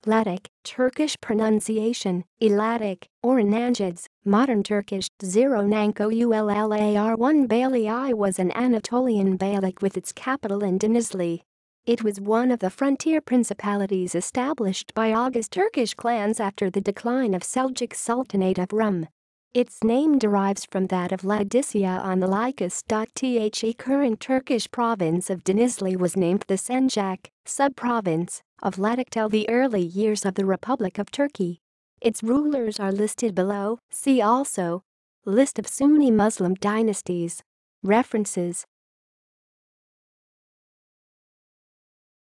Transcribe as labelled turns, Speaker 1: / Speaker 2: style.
Speaker 1: ʻladic, Turkish pronunciation, ʻladic, or Inanjids, modern Turkish, 0 Nanko Ullar1 Beyliği was an Anatolian beylik with its capital in Denizli. It was one of the frontier principalities established by Oghuz Turkish clans after the decline of Seljuk Sultanate of Rûm. Its name derives from that of Laodicea on the Lycus.The current Turkish province of Denizli was named the Sanjak, sub-province, of ʻladic till the early years of the Republic of Turkey. Its rulers are listed below, see also. List of Sunni Muslim dynasties. References